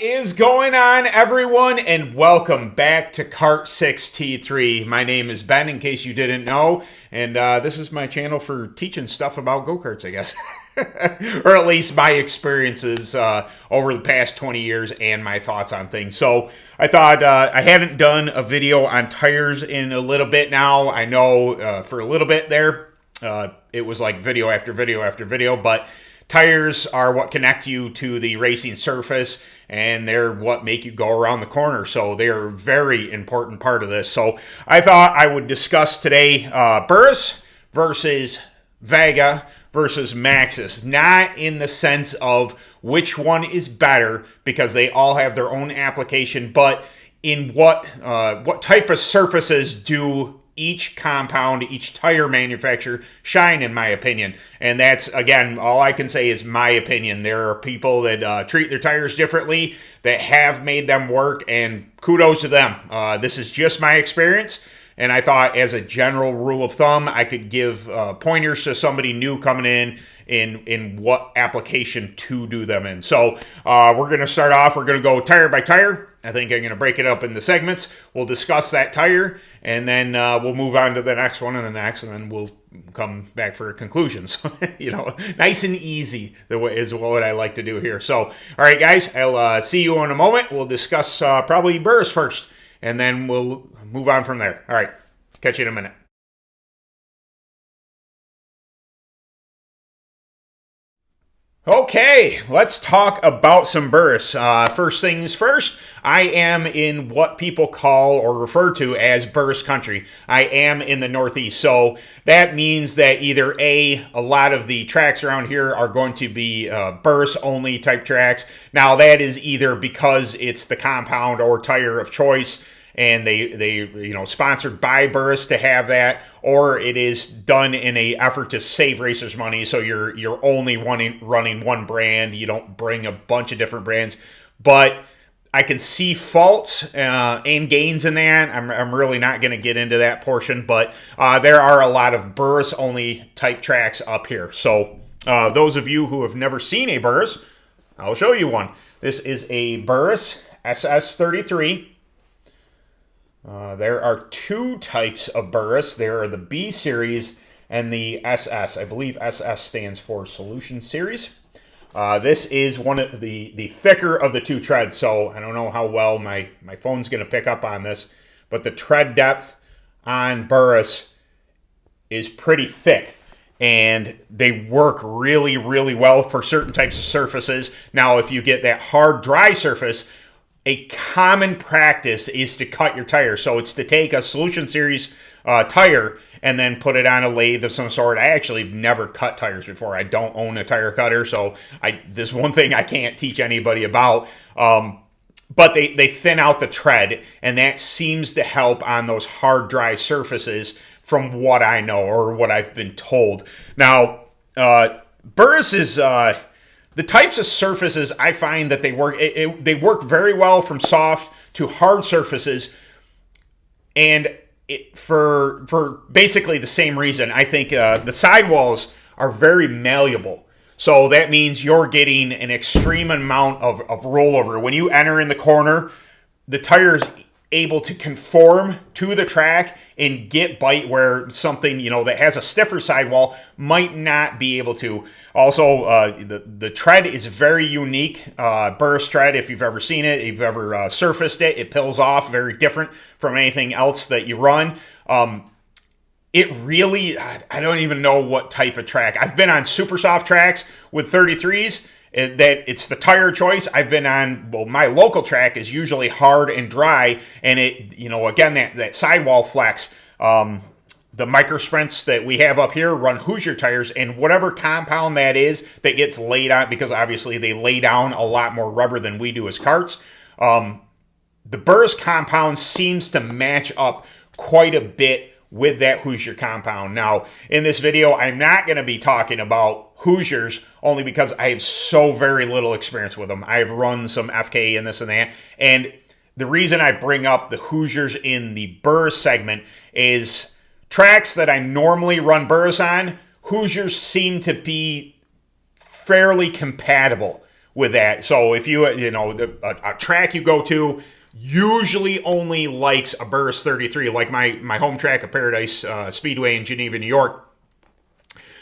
is going on, everyone, and welcome back to Kart 6T3. My name is Ben, in case you didn't know, and this is my channel for teaching stuff about go-karts, I guess. Or at least my experiences over the past 20 years and my thoughts on things. So I thought I hadn't done a video on tires in a little bit now. I know for a little bit there, it was like video after video after video, but tires are what connect you to the racing surface, and they're what make you go around the corner. So they're a very important part of this. So I thought I would discuss today Burris versus Vega versus Maxxis. Not in the sense of which one is better, because they all have their own application, but in what type of surfaces do each compound, each tire manufacturer shine, in my opinion. And that's, again, all I can say is my opinion. There are people that treat their tires differently, that have made them work, and kudos to them. This is just my experience, and I thought as a general rule of thumb, I could give pointers to somebody new coming in what application to do them in. So we're going to start off, we're going to go tire by tire. I think I'm going to break it up into segments. We'll discuss that tire, and then we'll move on to the next one and the next, and then we'll come back for a conclusion. So, nice and easy is what I like to do here. So, all right, guys, I'll see you in a moment. We'll discuss probably Burris first, and then we'll move on from there. All right, catch you in a minute. Okay, let's talk about some Burris. First things first, I am in what people call or refer to as Burris country. I am in the Northeast, so that means that either a lot of the tracks around here are going to be Burris only type tracks. Now that is either because it's the compound or tire of choice, and they sponsored by Burris to have that, or it is done in a effort to save racers money. So you're only running one brand. You don't bring a bunch of different brands. But I can see faults and gains in that. I'm really not going to get into that portion, but there are a lot of Burris only type tracks up here. So those of you who have never seen a Burris, I'll show you one. This is a Burris SS33. There are two types of Burris. There are the B series and the SS. I believe SS stands for Solution Series. This is one of the thicker of the two treads, so I don't know how well my phone's going to pick up on this, but the tread depth on Burris is pretty thick, and they work really, really well for certain types of surfaces. Now, if you get that hard, dry surface, a common practice is to cut your tire. So it's to take a Solution Series tire and then put it on a lathe of some sort. I actually have never cut tires before. I don't own a tire cutter, so this is one thing I can't teach anybody about. But they thin out the tread, and that seems to help on those hard, dry surfaces from what I know or what I've been told. Now, Burris is... the types of surfaces I find that they work work very well from soft to hard surfaces, and for basically the same reason. I think the sidewalls are very malleable, so that means you're getting an extreme amount of rollover. When you enter in the corner, the tire's able to conform to the track and get bite where something that has a stiffer sidewall might not be able to. Also, the tread is very unique. Burris tread, if you've ever seen it, if you've ever surfaced it, it pills off, very different from anything else that you run. It really, I don't even know what type of track. I've been on super soft tracks with 33s. That it's the tire choice. I've been on, my local track is usually hard and dry, and it, again, that sidewall flex. The micro sprints that we have up here run Hoosier tires, and whatever compound that is that gets laid on, because obviously they lay down a lot more rubber than we do as karts. The Burris compound seems to match up quite a bit with that Hoosier compound. Now, in this video, I'm not going to be talking about Hoosiers, only because I have so very little experience with them. I've run some FK and this and that, and the reason I bring up the Hoosiers in the Burris segment is tracks that I normally run Burris on, Hoosiers seem to be fairly compatible with that. So if you know, a track you go to usually only likes a Burris 33, like my home track of Paradise Speedway in Geneva, New York.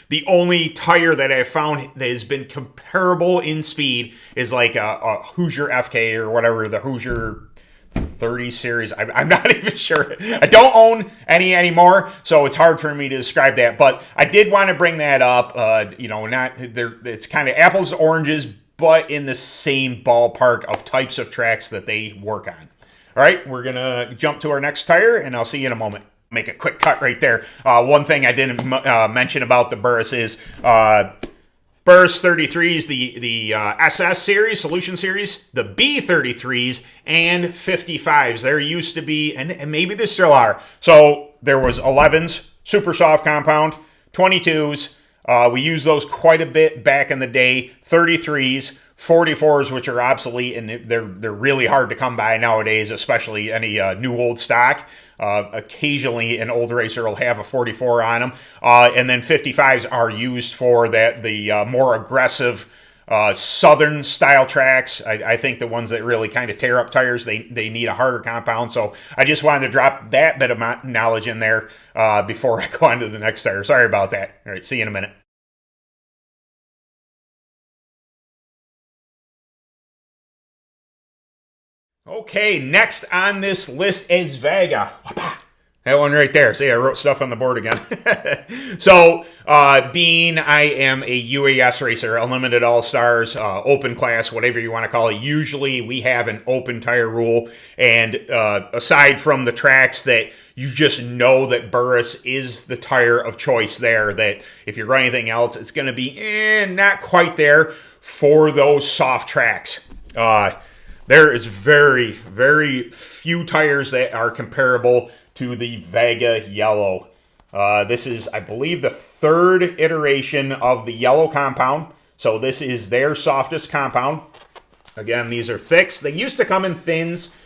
The only tire that I've found that has been comparable in speed is like a Hoosier FK or whatever, the Hoosier 30 series. I'm not even sure. I don't own any anymore, so it's hard for me to describe that. But I did want to bring that up. You know, not there. It's kind of apples to oranges, but in the same ballpark of types of tracks that they work on. All right, we're gonna jump to our next tire, and I'll see you in a moment. Make a quick cut right there. One thing I didn't mention about the Burris is Burris 33s, the SS series, Solution series, the B33s, and 55s. There used to be, and maybe there still are. So there was 11s, super soft compound, 22s. We used those quite a bit back in the day. 33s, 44s, which are obsolete, and they're really hard to come by nowadays, especially any new old stock. Occasionally, an old racer will have a 44 on them. And then 55s are used for the more aggressive southern style tracks. I think the ones that really kind of tear up tires, they need a harder compound. So I just wanted to drop that bit of knowledge in there before I go on to the next tire. Sorry about that. All right, see you in a minute. Okay, next on this list is Vega. That one right there. See, I wrote stuff on the board again. So, being I am a UAS racer, Unlimited All-Stars, open class, whatever you want to call it, usually we have an open tire rule. And aside from the tracks that you just know that Burris is the tire of choice there, that if you run anything else, it's going to be not quite there for those soft tracks. There is very, very few tires that are comparable to the Vega Yellow. This is, I believe, the third iteration of the yellow compound. So this is their softest compound. Again, these are thicks. They used to come in thins.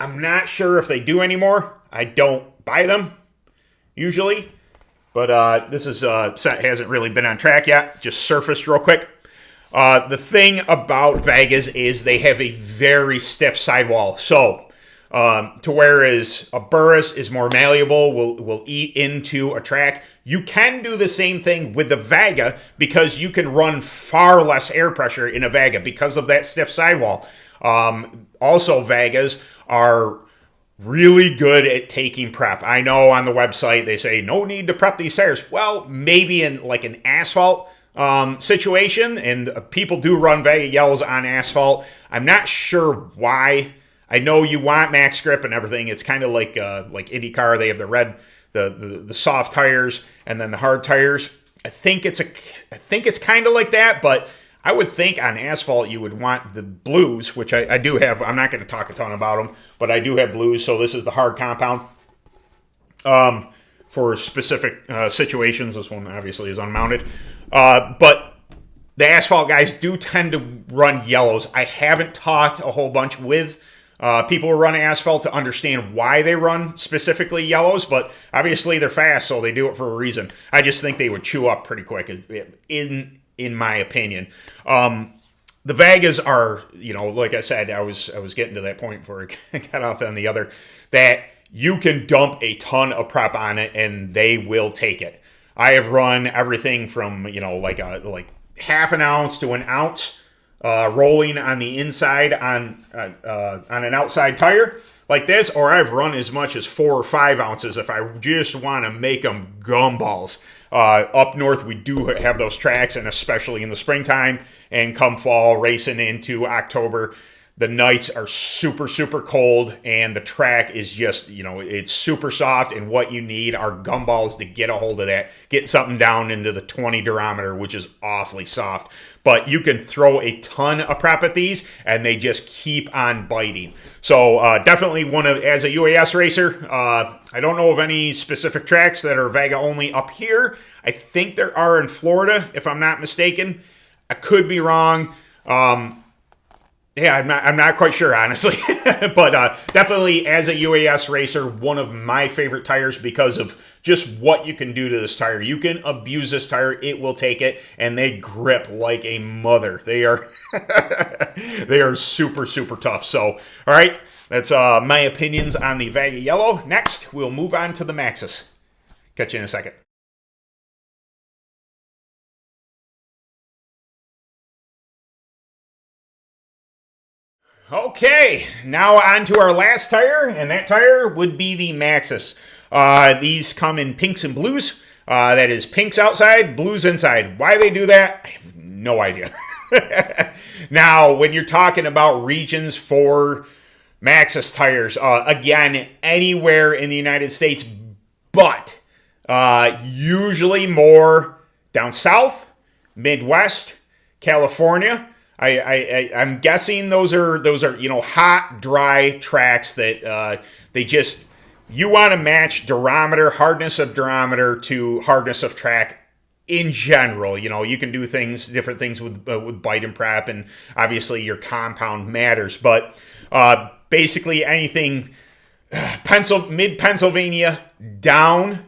I'm not sure if they do anymore. I don't buy them, usually. But this is set hasn't really been on track yet. Just surfaced real quick. The thing about Vegas is they have a very stiff sidewall. So, to whereas a Burris is more malleable, will eat into a track, you can do the same thing with the Vega because you can run far less air pressure in a Vega because of that stiff sidewall. Also, Vegas are really good at taking prep. I know on the website they say no need to prep these tires. Well, maybe in like an asphalt situation, and people do run Vega yellows on asphalt. I'm not sure why. I know you want max grip and everything. It's kind of like IndyCar. They have the red, the soft tires, and then the hard tires. I think it's kind of like that, but I would think on asphalt you would want the blues, which I do have. I'm not going to talk a ton about them, but I do have blues. So this is the hard compound. For specific situations, this one obviously is unmounted. But the asphalt guys do tend to run yellows. I haven't talked a whole bunch with people who run asphalt to understand why they run specifically yellows, but obviously they're fast, so they do it for a reason. I just think they would chew up pretty quick, in my opinion. The Vegas are, like I said, I was getting to that point before I got off on the other, that you can dump a ton of prep on it and they will take it. I have run everything from, like half an ounce to an ounce rolling on the inside on an outside tire like this, or I've run as much as 4 or 5 ounces if I just want to make them gumballs. Up north, we do have those tracks, and especially in the springtime and come fall, racing into October, the nights are super, super cold, and the track is just, it's super soft, and what you need are gumballs to get a hold of that, get something down into the 20 durometer, which is awfully soft. But you can throw a ton of prep at these, and they just keep on biting. So definitely as a UAS racer, I don't know of any specific tracks that are Vega only up here. I think there are in Florida, if I'm not mistaken. I could be wrong. Yeah, I'm not quite sure, honestly. But definitely, as a UAS racer, one of my favorite tires because of just what you can do to this tire. You can abuse this tire, it will take it, and they grip like a mother. They are they are super, super tough. So, all right, that's my opinions on the Vega Yellow. Next, we'll move on to the Maxxis. Catch you in a second. Okay, now on to our last tire, and that tire would be the Maxxis. These come in pinks and blues. That is pinks outside, blues inside. Why they do that, I have no idea. Now, when you're talking about regions for Maxxis tires, again, anywhere in the United States, but usually more down south, Midwest, California. I'm guessing those are hot, dry tracks that they just, you want to match durometer, hardness of durometer to hardness of track in general. You can do different things with bite and prep, and obviously your compound matters, but basically anything mid Pennsylvania down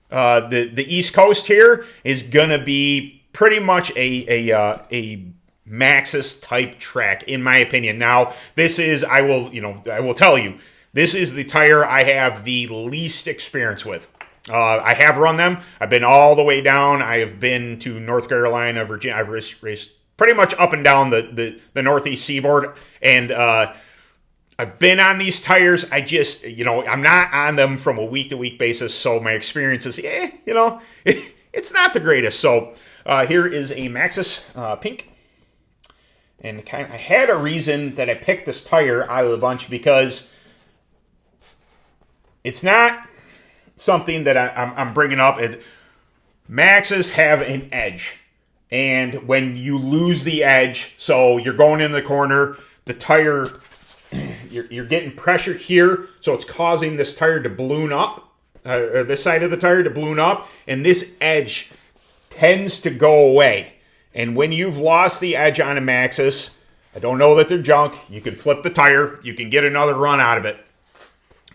the East Coast here is gonna be pretty much a Maxxis type track, in my opinion. Now, this is, I will tell you, this is the tire I have the least experience with. I have run them. I've been all the way down. I have been to North Carolina, Virginia. I've raced pretty much up and down the Northeast seaboard, and I've been on these tires. I just, I'm not on them from a week-to-week basis, so my experience is, it's not the greatest. So here is a Maxxis pink. And I had a reason that I picked this tire out of the bunch because it's not something that I'm bringing up. Maxxis have an edge. And when you lose the edge, so you're going into the corner, the tire, you're getting pressure here, so it's causing this tire to balloon up, or this side of the tire to balloon up, and this edge tends to go away. And when you've lost the edge on a Maxxis, I don't know that they're junk. You can flip the tire. You can get another run out of it.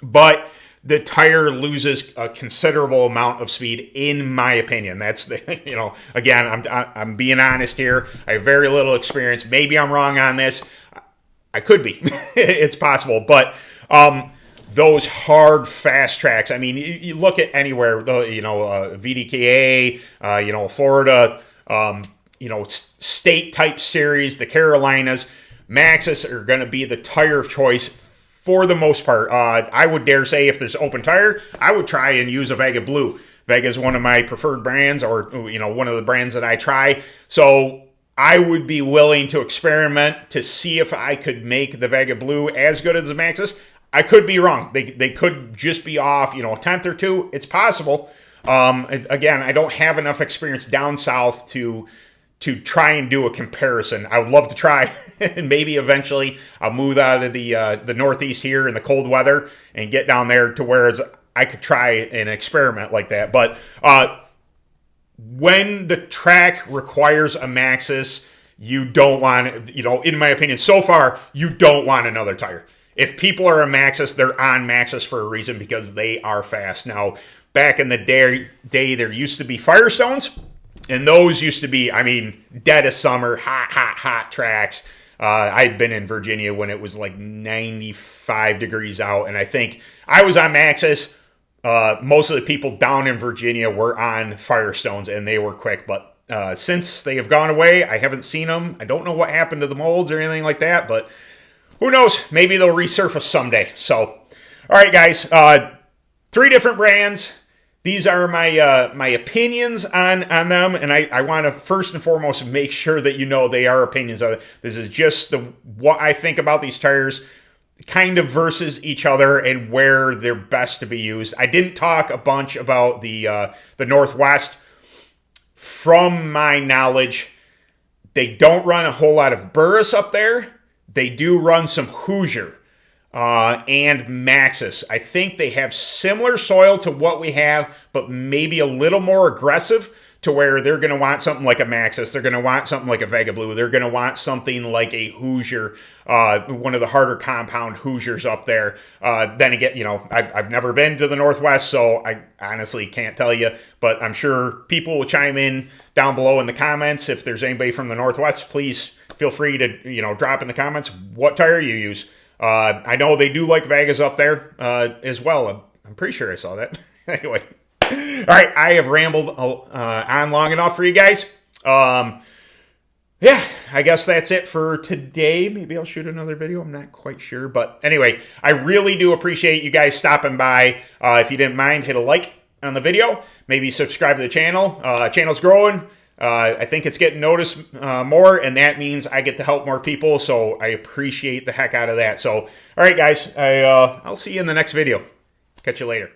But the tire loses a considerable amount of speed, in my opinion. That's the, again, I'm being honest here. I have very little experience. Maybe I'm wrong on this. I could be. It's possible. But those hard, fast tracks, I mean, you look at anywhere, VDKA, Florida, state type series, the Carolinas, Maxxis are going to be the tire of choice for the most part. I would dare say if there's open tire, I would try and use a Vega Blue. Vega is one of my preferred brands, or one of the brands that I try. So I would be willing to experiment to see if I could make the Vega Blue as good as the Maxxis. I could be wrong. They could just be off, a tenth or two. It's possible. Again, I don't have enough experience down south to try and do a comparison. I would love to try, and maybe eventually I'll move out of the Northeast here in the cold weather and get down there to where I could try an experiment like that. But when the track requires a Maxxis, you don't want, in my opinion, so far, you don't want another tire. If people are a Maxxis, they're on Maxxis for a reason, because they are fast. Now, back in the day, there used to be Firestones, and those used to be, dead of summer, hot tracks. I'd been in Virginia when it was like 95 degrees out, and I think I was on Maxxis. Most of the people down in Virginia were on Firestones, and they were quick. But since they have gone away, I haven't seen them. I don't know what happened to the molds or anything like that, but who knows? Maybe they'll resurface someday. So, all right, guys. 3 different brands. These are my opinions on them, and I want to first and foremost make sure that they are opinions. This is just what I think about these tires, kind of versus each other and where they're best to be used. I didn't talk a bunch about the Northwest. From my knowledge, they don't run a whole lot of Burris up there. They do run some Hoosier and Maxxis. I think they have similar soil to what we have, but maybe a little more aggressive to where they're going to want something like a Maxxis. They're going to want something like a Vega Blue. They're going to want something like a Hoosier, one of the harder compound Hoosiers up there. Then again, you know, I've never been to the Northwest, so I honestly can't tell you. But I'm sure people will chime in down below in the comments. If there's anybody from the Northwest, please feel free to, you know, drop in the comments what tire you use. I know they do like Vegas up there as well. I'm pretty sure I saw that. Anyway. All right, I have rambled on long enough for you guys. Yeah, I guess that's it for today. Maybe I'll shoot another video. I'm not quite sure. But anyway, I really do appreciate you guys stopping by. If you didn't mind, hit a like on the video. Maybe subscribe to the channel. Channel's growing. I think it's getting noticed more, and that means I get to help more people. So I appreciate the heck out of that. So, all right, guys, I'll see you in the next video. Catch you later.